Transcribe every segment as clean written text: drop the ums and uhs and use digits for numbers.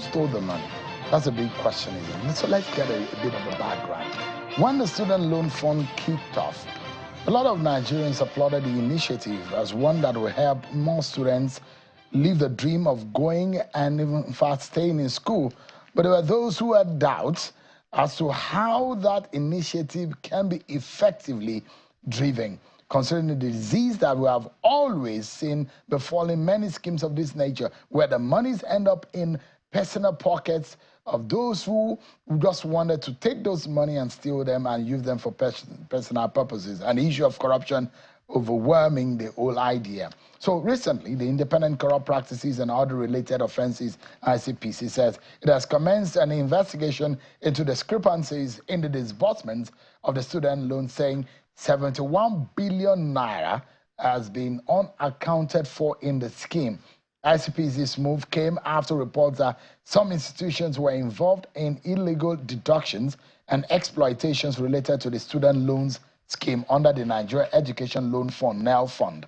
stole the money? That's a big question, isn't it? So let's get a bit of a background. When the student loan fund kicked off, a lot of Nigerians applauded the initiative as one that will help more students live the dream of going and even, in fact, staying in school. But there were those who had doubts as to how that initiative can be effectively driven, considering the disease that we have always seen befalling many schemes of this nature, where the monies end up in personal pockets of those who just wanted to take those money and steal them and use them for personal purposes. And the issue of corruption overwhelming the whole idea. So recently, the Independent Corrupt Practices and Other Related Offences, ICPC, says it has commenced an investigation into discrepancies in the disbursements of the student loan, saying 71 billion naira has been unaccounted for in the scheme. ICPC's move came after reports that some institutions were involved in illegal deductions and exploitations related to the student loans scheme under the Nigeria Education Loan Fund, NELFUND.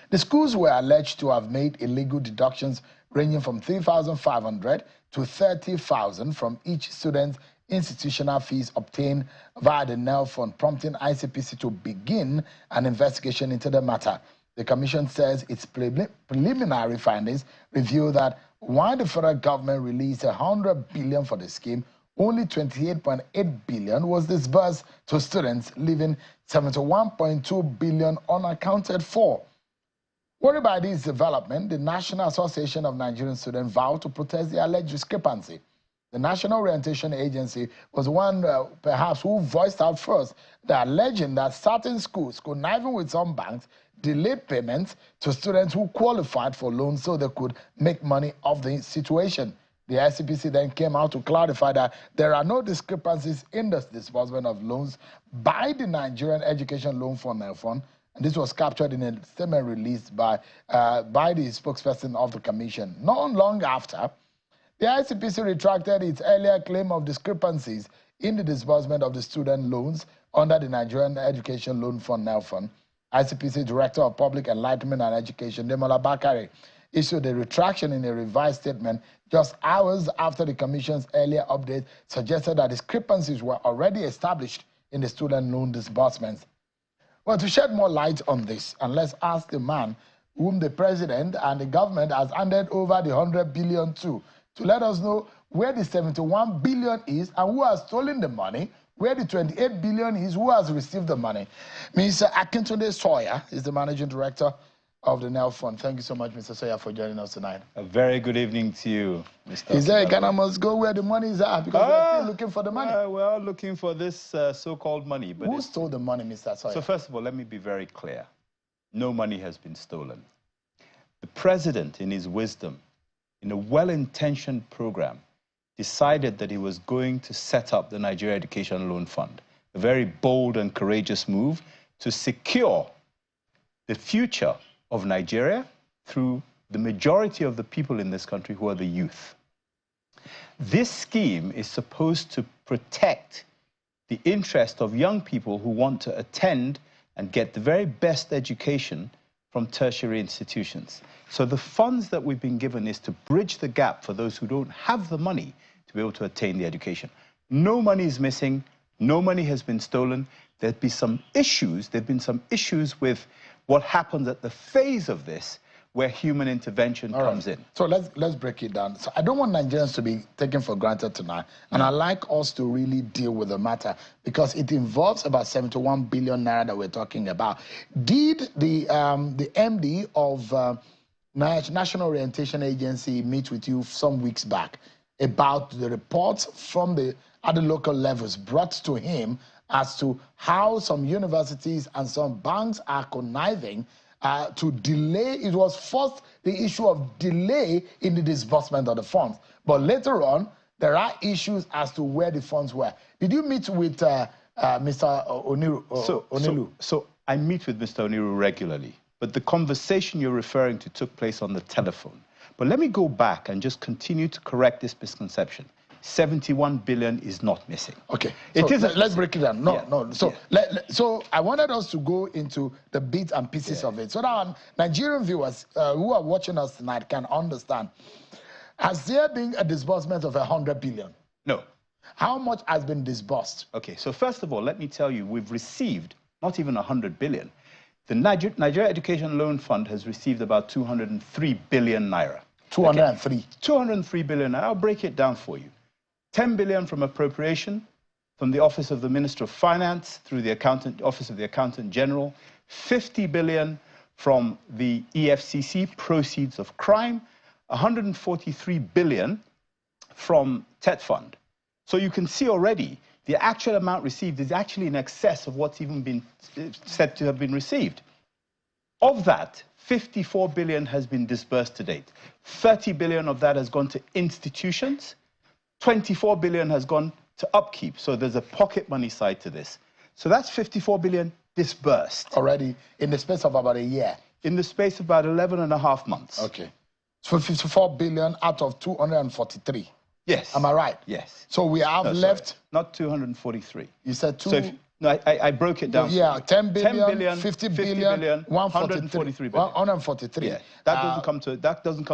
The schools were alleged to have made illegal deductions ranging from 3,500 to 30,000 from each student's institutional fees obtained via the NELFUND, prompting ICPC to begin an investigation into the matter. The commission says its preliminary findings reveal that while the federal government released 100 billion for the scheme, only 28.8 billion was disbursed to students, leaving 71.2 billion unaccounted for. Worried by this development, the National Association of Nigerian Students vowed to protest the alleged discrepancy. The National Orientation Agency was one, perhaps, who voiced out first, alleging that certain schools, conniving with some banks, delayed payments to students who qualified for loans so they could make money off the situation. The ICPC then came out to clarify that there are no discrepancies in the disbursement of loans by the Nigerian Education Loan Fund, NELFUND, and this was captured in a statement released by the spokesperson of the commission. Not long after, the ICPC retracted its earlier claim of discrepancies in the disbursement of the student loans under the Nigerian Education Loan Fund, NELFUND. ICPC Director of Public Enlightenment and Education, Demola Bakare, issued a retraction in a revised statement just hours after the Commission's earlier update suggested that discrepancies were already established in the student loan disbursements. Well, to shed more light on this, and let's ask the man whom the President and the government has handed over the 100 billion to let us know where the 71 billion is and who has stolen the money, where the 28 billion is, who has received the money. Mr. Akintunde Sawyer is the Managing Director of the NELFUND. Thank you so much, Mr. Sawyer, for joining us tonight. A very good evening to you, Mr. Is there a Ghana must go where the money is at? Because we're still looking for the money. We're all looking for this so-called money. But who stole the money, Mr. Sawyer? So first of all, let me be very clear. No money has been stolen. The President, in his wisdom, in a well-intentioned program, decided that he was going to set up the Nigeria Education Loan Fund, a very bold and courageous move to secure the future of Nigeria through the majority of the people in this country who are the youth. This scheme is supposed to protect the interest of young people who want to attend and get the very best education from tertiary institutions. So the funds that we've been given is to bridge the gap for those who don't have the money to be able to attain the education. No money is missing, no money has been stolen. There've been some issues with what happens at the phase of this where human intervention comes in. So let's break it down. So I don't want Nigerians to be taken for granted tonight, and I'd like us to really deal with the matter because it involves about 71 billion naira that we're talking about. Did the MD of National Orientation Agency meet with you some weeks back about the reports from the other local levels brought to him as to how some universities and some banks are conniving to delay? It was first the issue of delay in the disbursement of the funds, but later on there are issues as to where the funds were. Did you meet with Mr. Oniru? So I meet with Mr. Oniru regularly, but the conversation you're referring to took place on the telephone. But let me go back and just continue to correct this misconception. 71 billion is not missing. Okay, so it is. Let's break it down. No. So, so I wanted us to go into the bits and pieces of it, so that Nigerian viewers who are watching us tonight can understand. Has there been a disbursement of 100 billion? No. How much has been disbursed? Okay, so first of all, let me tell you, we've received not even 100 billion. The Nigeria Education Loan Fund has received about 203 billion naira. 203. Okay. 203 billion. I'll break it down for you. 10 billion from appropriation, from the Office of the Minister of Finance through the Office of the Accountant General. 50 billion from the EFCC, proceeds of crime. 143 billion from TET Fund. So you can see already the actual amount received is actually in excess of what's even been said to have been received. Of that, 54 billion has been disbursed to date. 30 billion of that has gone to institutions. 24 billion has gone to upkeep. So there's a pocket money side to this. So that's 54 billion disbursed. Already in the space of about a year? In the space of about 11 and a half months. Okay. So 54 billion out of 243. Yes. Am I right? Yes. So we have left... Sorry, not 243. You said two... So no, I broke it down. Yeah, 10 billion, 10 billion 50 billion, billion, 143 billion. 143. Yeah, that doesn't come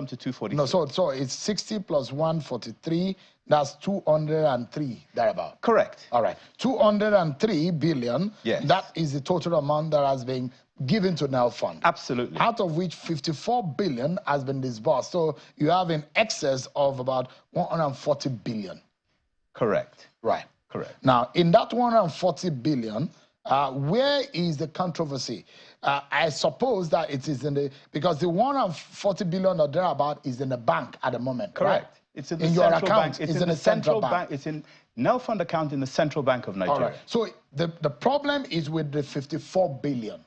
to 243. No, so it's 60 plus 143, that's 203, thereabout. Correct. All right. 203 billion, yes. That is the total amount that has been given to NELFUND. Absolutely. Out of which 54 billion has been disbursed. So you have in excess of about 140 billion. Correct. Right. Correct. Now, in that 140 billion, where is the controversy? I suppose that it is in the, because the 140 billion or thereabout is in the bank at the moment. Correct. Right? It's in the your central account. bank. It's in the central bank. It's in NELFUND account in the Central Bank of Nigeria. All right. So the problem is with the 54 billion.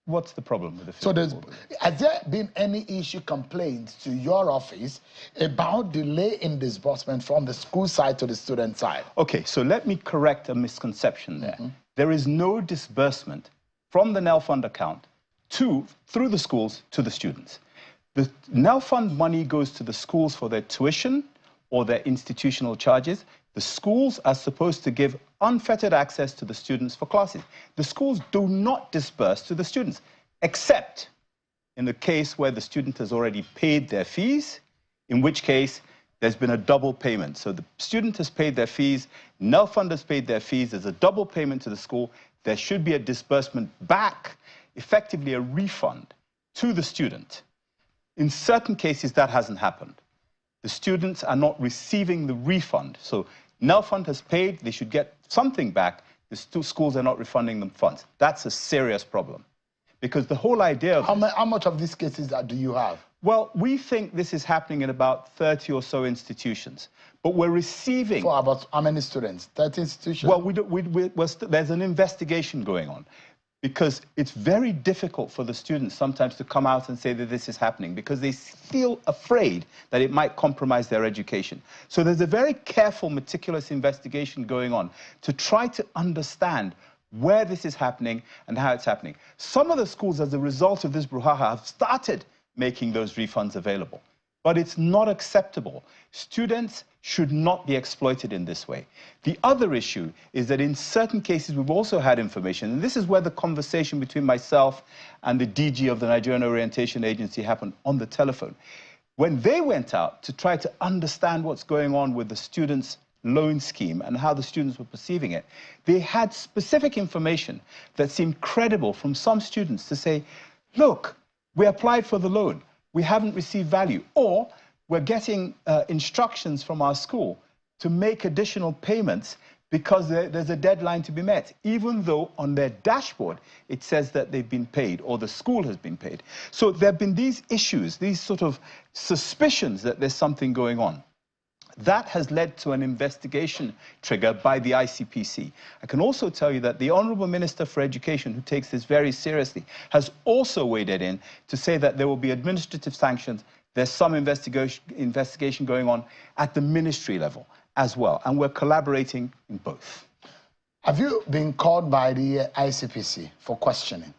What's the problem with the 54 billion? Has there been any issue complaints to your office about delay in disbursement from the school side to the student side? Okay, so let me correct a misconception there. There is no disbursement from the NELFUND account through the schools to the students. The NELFUND money goes to the schools for their tuition or their institutional charges. The schools are supposed to give unfettered access to the students for classes. The schools do not disburse to the students, except in the case where the student has already paid their fees, in which case there's been a double payment. So the student has paid their fees, NELFUND has paid their fees, there's a double payment to the school, there should be a disbursement back, effectively a refund to the student. In certain cases, that hasn't happened. The students are not receiving the refund. So NELFUND has paid, they should get something back. The schools are not refunding them funds. That's a serious problem. Because the whole idea of how much of these cases do you have? Well, we think this is happening in about 30 or so institutions. But we're receiving... For about how many students? 30 institutions? Well, there's an investigation going on. Because it's very difficult for the students sometimes to come out and say that this is happening because they feel afraid that it might compromise their education. So there's a very careful, meticulous investigation going on to try to understand where this is happening and how it's happening. Some of the schools, as a result of this brouhaha, have started making those refunds available. But it's not acceptable. Students should not be exploited in this way. The other issue is that in certain cases we've also had information, and this is where the conversation between myself and the DG of the Nigerian Orientation Agency happened on the telephone. When they went out to try to understand what's going on with the students' loan scheme and how the students were perceiving it, they had specific information that seemed credible from some students to say, look, we applied for the loan, we haven't received value, or we're getting instructions from our school to make additional payments because there's a deadline to be met, even though on their dashboard it says that they've been paid or the school has been paid. So there have been these issues, these sort of suspicions that there's something going on. That has led to an investigation trigger by the ICPC. I can also tell you that the Honourable Minister for Education, who takes this very seriously, has also waded in to say that there will be administrative sanctions. There's some investigation going on at the ministry level as well, and we're collaborating in both. Have you been called by the ICPC for questioning?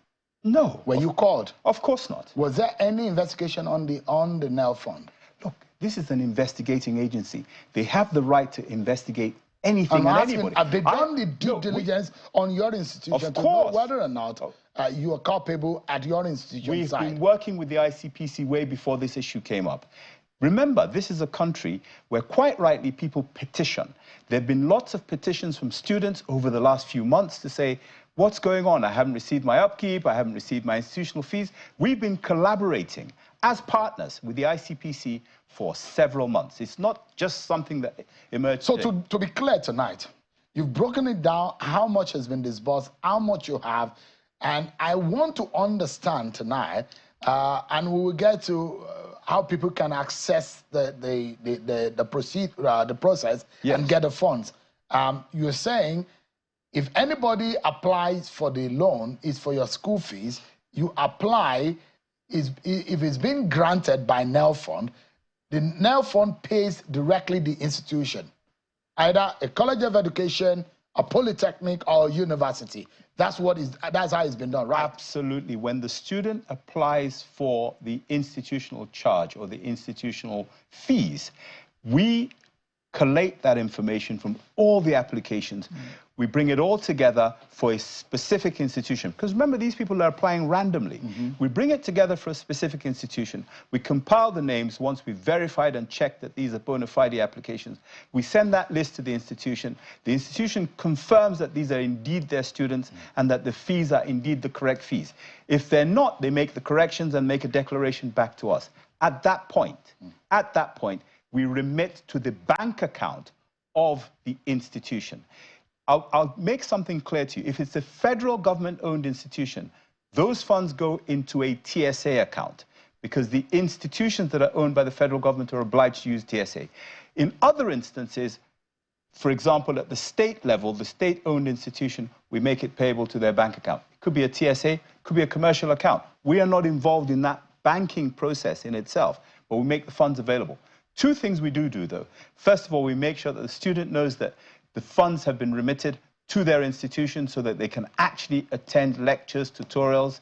No. Were you called? Of course not. Was there any investigation on the NELFUND? Look, this is an investigating agency. They have the right to investigate anything and anybody. Have they done the due diligence on your institution to know whether or not you are culpable at your institution side? We've been working with the ICPC way before this issue came up. Remember, this is a country where quite rightly people petition. There have been lots of petitions from students over the last few months to say, what's going on? I haven't received my upkeep, I haven't received my institutional fees. We've been collaborating as partners with the ICPC for several months. It's not just something that emerged So today. to be clear tonight, you've broken it down, how much has been disbursed, how much you have, and I want to understand tonight, and we will get to how people can access the process Yes. and get the funds. You're saying if anybody applies for the loan, it's for your school fees, you apply, if it's been granted by NELFUND, the NELFUND pays directly the institution, either a college of education, a polytechnic, or a university. That's how it's been done, right? Absolutely. When the student applies for the institutional charge or the institutional fees, we collate that information from all the applications. We bring it all together for a specific institution. Because remember, these people are applying randomly. We bring it together for a specific institution. We compile the names once we've verified and checked that these are bona fide applications. We send that list to the institution. The institution confirms that these are indeed their students and that the fees are indeed the correct fees. If they're not, they make the corrections and make a declaration back to us. At that point, we remit to the bank account of the institution. I'll make something clear to you. If it's a federal government-owned institution, those funds go into a TSA account because the institutions that are owned by the federal government are obliged to use TSA. In other instances, for example, at the state level, the state-owned institution, we make it payable to their bank account. It could be a TSA, it could be a commercial account. We are not involved in that banking process in itself, but we make the funds available. Two things we do, though. First of all, we make sure that the student knows that the funds have been remitted to their institution so that they can actually attend lectures, tutorials,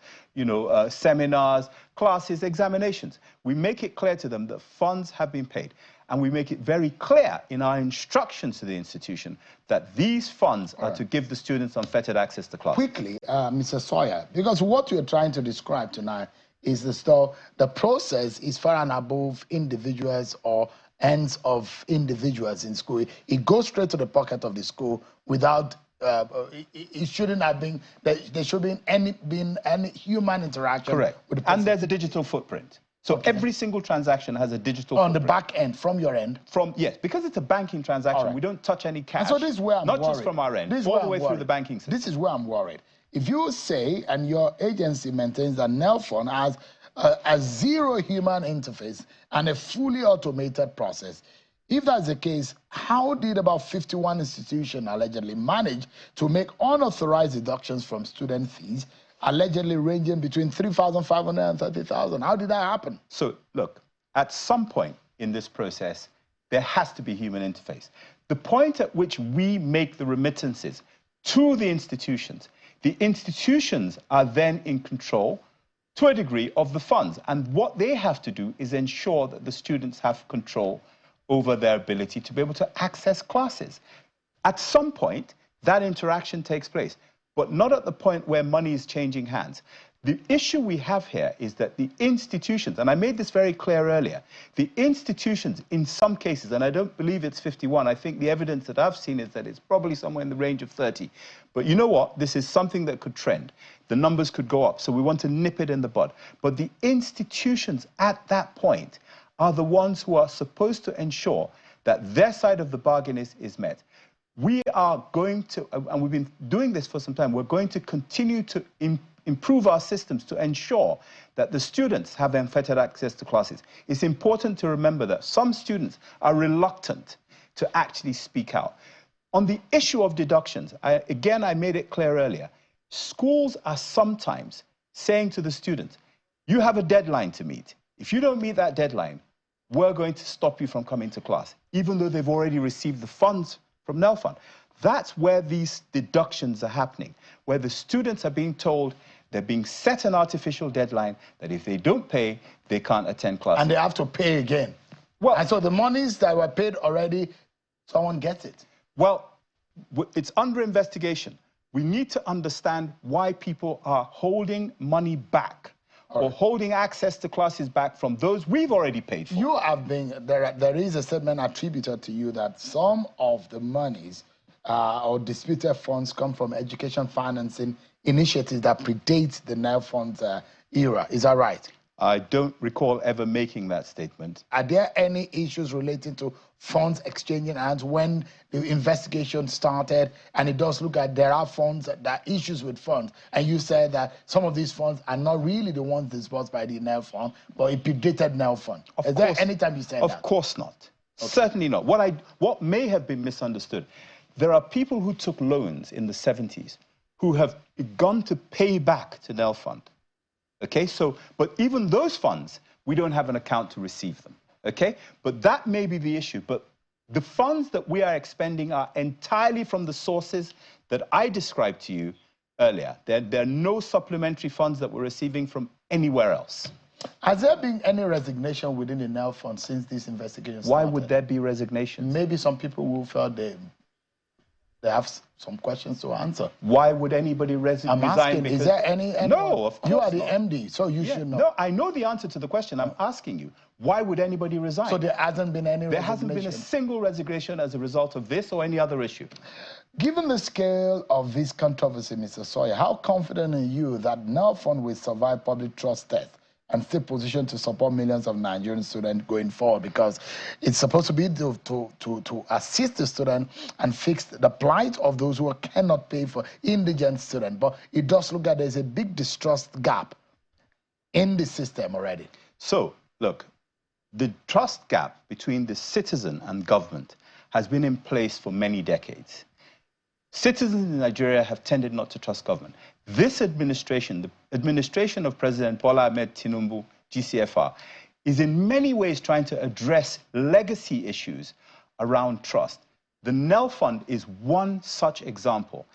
seminars, classes, examinations. We make it clear to them that funds have been paid. And we make it very clear in our instructions to the institution that these funds are to give the students unfettered access to class. Quickly, Mr. Sawyer, because what you're trying to describe tonight is the process is far and above individuals or ends of individuals in school. It goes straight to the pocket of the school without, it shouldn't have been, there should be any human interaction. Correct. With the person. And there's a digital footprint. So every single transaction has a digital footprint. On the back end, from your end? Yes, because it's a banking transaction, we don't touch any cash. And so this is where I'm worried. Not just from our end, all the way through the banking system. This is where I'm worried. If you say, and your agency maintains that NELFUND has a zero human interface and a fully automated process, if that's the case, how did about 51 institutions allegedly manage to make unauthorized deductions from student fees, allegedly ranging between 3,500 and 30,000? How did that happen? So, look, at some point in this process, there has to be human interface. The point at which we make the remittances to the institutions are then in control, to a degree, of the funds. And what they have to do is ensure that the students have control over their ability to be able to access classes. At some point, that interaction takes place, but not at the point where money is changing hands. The issue we have here is that the institutions, and I made this very clear earlier, the institutions in some cases, and I don't believe it's 51, I think the evidence that I've seen is that it's probably somewhere in the range of 30. But you know what? This is something that could trend. The numbers could go up, so we want to nip it in the bud. But the institutions at that point are the ones who are supposed to ensure that their side of the bargain is met. We are going to, and we've been doing this for some time, we're going to continue to improve our systems to ensure that the students have unfettered access to classes. It's important to remember that some students are reluctant to actually speak out. On the issue of deductions, I made it clear earlier, schools are sometimes saying to the students, you have a deadline to meet. If you don't meet that deadline, we're going to stop you from coming to class, even though they've already received the funds from NELFUND. That's where these deductions are happening, where the students are being told they're being set an artificial deadline that if they don't pay, they can't attend classes. And they have to pay again. Well, and so the monies that were paid already, someone gets it. Well, it's under investigation. We need to understand why people are holding money back or holding access to classes back from those we've already paid for. You have been, there is a statement attributed to you that some of the monies or disputed funds come from education financing initiatives that predate the NELFUND era. Is that right? I don't recall ever making that statement. Are there any issues relating to funds exchanging hands when the investigation started? And it does look like there are funds, there are issues with funds. And you said that some of these funds are not really the ones disbursed by the NELFUND, but it predated NELFUND. Is there any time you said that? Of course not. Okay. Certainly not. What may have been misunderstood, there are people who took loans in the 70s who have gone to pay back to NELFUND. Okay, so, but even those funds, we don't have an account to receive them, okay? But that may be the issue. But the funds that we are expending are entirely from the sources that I described to you earlier. There are no supplementary funds that we're receiving from anywhere else. Has there been any resignation within the NELFUND since this investigation started? Why would there be resignation? Maybe some people who felt they have some questions to answer. Why would anybody resign? I'm asking, is there any no, of course you are the not. MD, so you should know. No, I know the answer to the question. I'm asking you, why would anybody resign? So there hasn't been any There resignation? hasn't been a single resignation as a result of this or any other issue. Given the scale of this controversy, Mr. Sawyer, how confident are you that NELFUND will survive public trust test and stay positioned to support millions of Nigerian students going forward? Because it's supposed to be to assist the student and fix the plight of those who cannot pay for indigent students. But it does look like there's a big distrust gap in the system already. So, look, the trust gap between the citizen and government has been in place for many decades. Citizens in Nigeria have tended not to trust government. This administration, the administration of President Bola Ahmed Tinubu, GCFR, is in many ways trying to address legacy issues around trust. The NELFUND is one such example.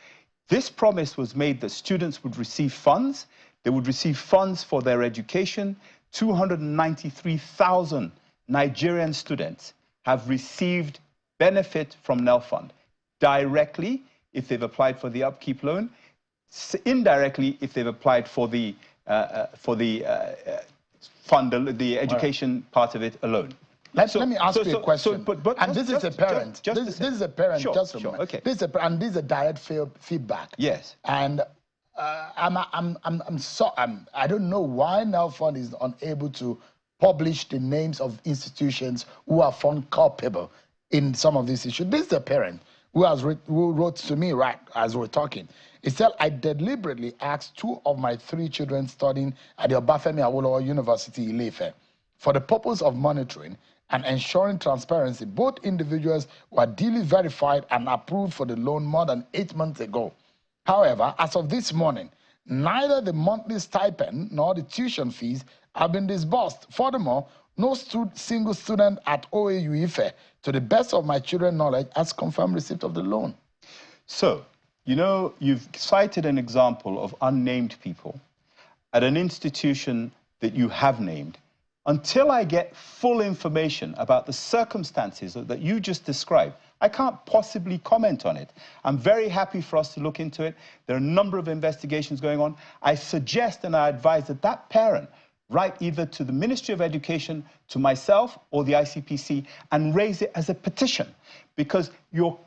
This promise was made that students would receive funds. They would receive funds for their education. 293,000 Nigerian students have received benefit from NELFUND directly if they've applied for the upkeep loan, indirectly if they've applied for the fund, the education part of it alone. Let me ask you a question. And this is a parent. This is a parent. Sure, just a moment. Okay. This is a direct feedback. Yes. And I don't know why NELFUND is unable to publish the names of institutions who are found culpable in some of these issues. This is a parent who wrote to me right as we're talking. He said, I deliberately asked 2 of my 3 children studying at the Obafemi Awolowo University, Ile-Ife, for the purpose of monitoring and ensuring transparency. Both individuals were duly verified and approved for the loan more than 8 months ago. However, as of this morning, neither the monthly stipend nor the tuition fees have been disbursed. Furthermore, no single student at OAU Ife, to the best of my children's knowledge, has confirmed receipt of the loan. So, you know, you've cited an example of unnamed people at an institution that you have named. Until I get full information about the circumstances that you just described, I can't possibly comment on it. I'm very happy for us to look into it. There are a number of investigations going on. I suggest and I advise that that parent write either to the Ministry of Education, to myself, or the ICPC, and raise it as a petition, because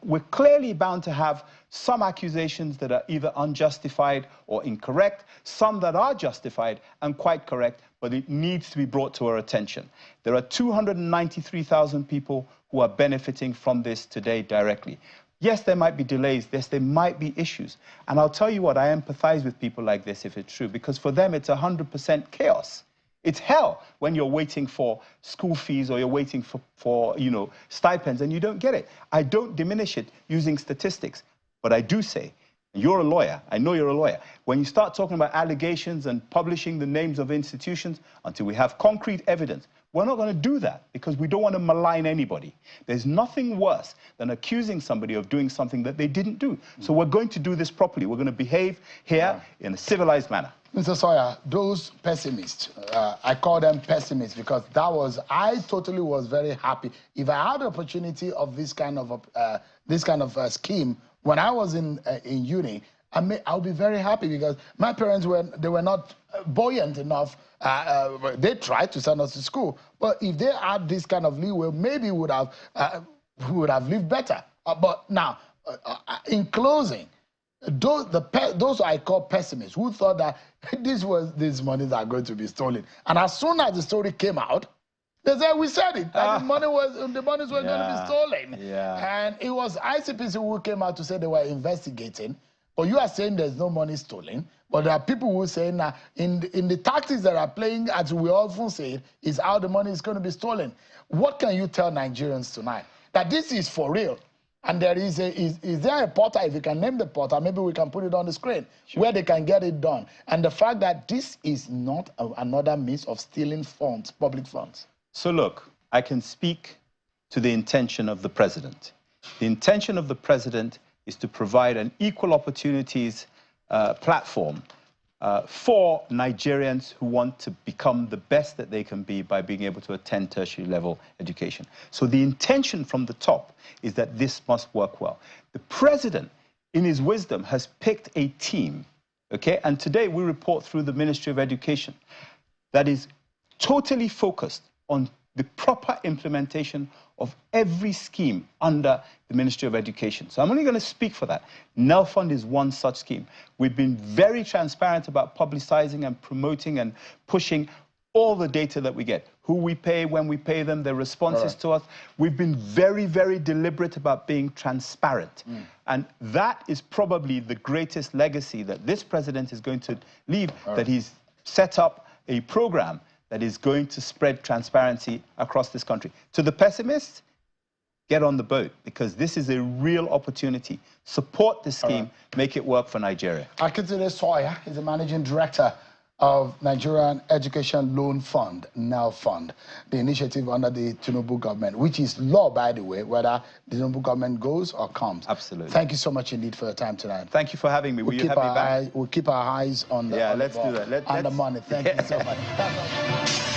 we're clearly bound to have some accusations that are either unjustified or incorrect, some that are justified and quite correct, but it needs to be brought to our attention. There are 293,000 people who are benefiting from this today directly. Yes, there might be delays. Yes, there might be issues. And I'll tell you what, I empathize with people like this if it's true, because for them, it's 100% chaos. It's hell when you're waiting for school fees or you're waiting for you know, stipends and you don't get it. I don't diminish it using statistics, but I do say, you're a lawyer, I know you're a lawyer, when you start talking about allegations and publishing the names of institutions, until we have concrete evidence, we're not going to do that because we don't want to malign anybody. There's nothing worse than accusing somebody of doing something that they didn't do. So we're going to do this properly. We're going to behave here in a civilized manner. Mr. Sawyer, those pessimists, I call them pessimists because I totally was very happy. If I had the opportunity of this kind of scheme, when I was in uni, I'll be very happy because my parents were not buoyant enough. They tried to send us to school, but if they had this kind of leeway, maybe we would have lived better. But now, in closing, those I call pessimists who thought that these monies are going to be stolen, and as soon as the story came out, they said, we said it, that the monies were going to be stolen. Yeah. And it was ICPC who came out to say they were investigating. But you are saying there's no money stolen. But there are people who are saying that in the tactics that are playing, as we often say, is how the money is going to be stolen. What can you tell Nigerians tonight? That this is for real. And there is there a portal, if you can name the portal, maybe we can put it on the screen, sure, where they can get it done. And the fact that this is not another means of stealing funds, public funds. So look, I can speak to the intention of the president. The intention of the president is to provide an equal opportunities platform for Nigerians who want to become the best that they can be by being able to attend tertiary level education. So the intention from the top is that this must work well. The president, in his wisdom, has picked a team, okay? And today we report through the Ministry of Education that is totally focused on the proper implementation of every scheme under the Ministry of Education. So I'm only going to speak for that. NELFUND is one such scheme. We've been very transparent about publicizing and promoting and pushing all the data that we get, who we pay, when we pay them, their responses to us. We've been very, very deliberate about being transparent. And that is probably the greatest legacy that this president is going to leave, that he's set up a program that is going to spread transparency across this country. To the pessimists, get on the boat, because this is a real opportunity. Support the scheme, make it work for Nigeria. Akintunde Sawyer is the managing director of Nigerian Education Loan Fund, NELFUND, the initiative under the Tinubu government, which is law, by the way, whether the Tinubu government goes or comes. Absolutely. Thank you so much indeed for your time tonight. Thanr you for having me. Will you have me back? We'll keep our eyes on the, let's do that. on the money. Thank you so much.